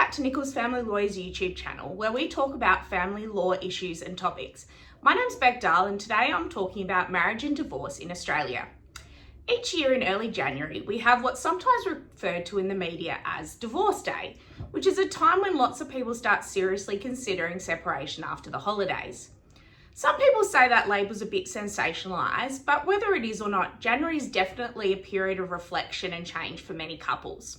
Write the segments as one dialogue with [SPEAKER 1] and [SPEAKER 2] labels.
[SPEAKER 1] back to Nichols Family Lawyers YouTube channel, where we talk about family law issues and topics. My name's Bec Dahl, and today I'm talking about marriage and divorce in Australia. Each year in early January, we have what's sometimes referred to in the media as Divorce Day, which is a time when lots of people start seriously considering separation after the holidays. Some people say that label's a bit sensationalised, but whether it is or not, January is definitely a period of reflection and change for many couples.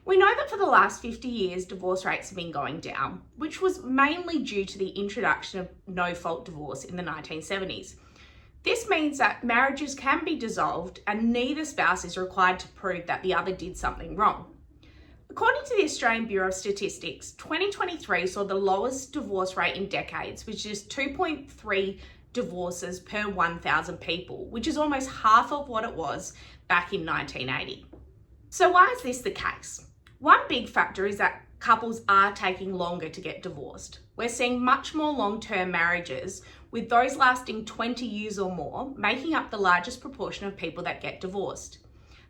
[SPEAKER 1] We know that for the last 50 years, divorce rates have been going down, which was mainly due to the introduction of no-fault divorce in the 1970s. This means that marriages can be dissolved and neither spouse is required to prove that the other did something wrong. According to the Australian Bureau of Statistics, 2023 saw the lowest divorce rate in decades, which is 2.3 divorces per 1,000 people, which is almost half of what it was back in 1980. So why is this the case? One big factor is that couples are taking longer to get divorced. We're seeing much more long-term marriages, with those lasting 20 years or more, making up the largest proportion of people that get divorced.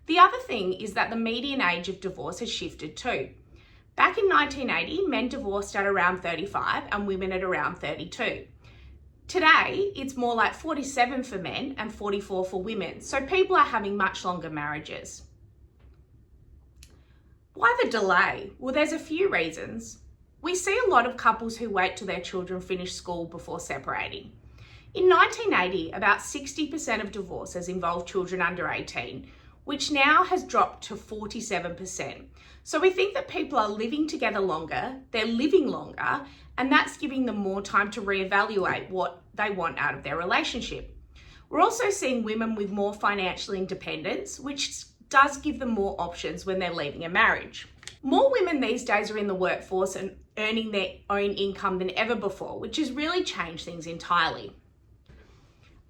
[SPEAKER 1] The other thing is that the median age of divorce has shifted too. Back in 1980, men divorced at around 35 and women at around 32. Today, it's more like 47 for men and 44 for women, so people are having much longer marriages. Why the delay? Well, there's a few reasons. We see a lot of couples who wait till their children finish school before separating. In 1980, about 60% of divorces involved children under 18, which now has dropped to 47%. So we think that people are living together longer, they're living longer, and that's giving them more time to reevaluate what they want out of their relationship. We're also seeing women with more financial independence, which does give them more options when they're leaving a marriage. More women these days are in the workforce and earning their own income than ever before, which has really changed things entirely.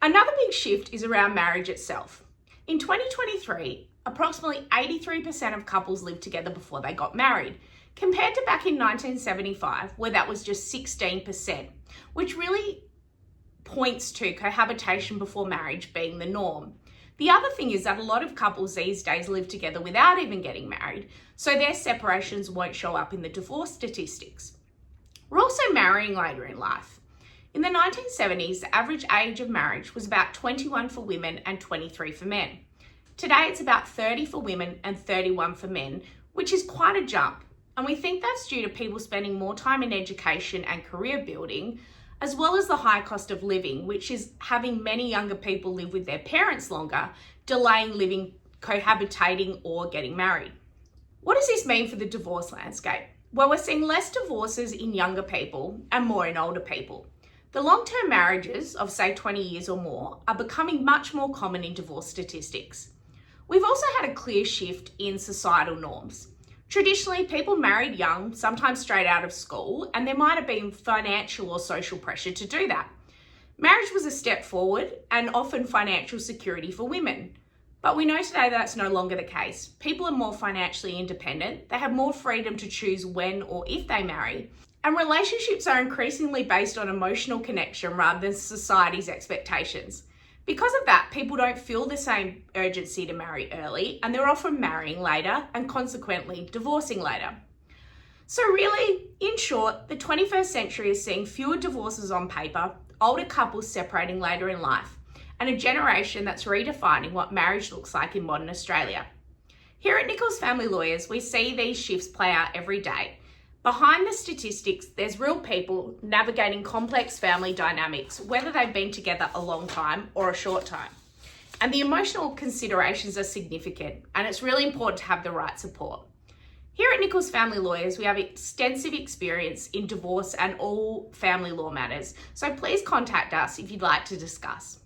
[SPEAKER 1] Another big shift is around marriage itself. In 2023, approximately 83% of couples lived together before they got married, compared to back in 1975, where that was just 16%, which really points to cohabitation before marriage being the norm. The other thing is that a lot of couples these days live together without even getting married, so their separations won't show up in the divorce statistics. We're also marrying later in life. In the 1970s, the average age of marriage was about 21 for women and 23 for men. Today, it's about 30 for women and 31 for men, which is quite a jump. And we think that's due to people spending more time in education and career building, as well as the high cost of living, which is having many younger people live with their parents longer, delaying living, cohabitating, or getting married. What does this mean for the divorce landscape? Well, we're seeing less divorces in younger people and more in older people. The long-term marriages of, say, 20 years or more are becoming much more common in divorce statistics. We've also had a clear shift in societal norms. Traditionally, people married young, sometimes straight out of school, and there might have been financial or social pressure to do that. Marriage was a step forward and often financial security for women. But we know today that's no longer the case. People are more financially independent, they have more freedom to choose when or if they marry, and relationships are increasingly based on emotional connection rather than society's expectations. Because of that, people don't feel the same urgency to marry early, and they're often marrying later and consequently divorcing later. So really, in short, the 21st century is seeing fewer divorces on paper, older couples separating later in life, and a generation that's redefining what marriage looks like in modern Australia. Here at Nichols Family Lawyers, we see these shifts play out every day. Behind the statistics, there's real people navigating complex family dynamics, whether they've been together a long time or a short time. And the emotional considerations are significant, and it's really important to have the right support. Here at Nichols Family Lawyers, we have extensive experience in divorce and all family law matters, so please contact us if you'd like to discuss.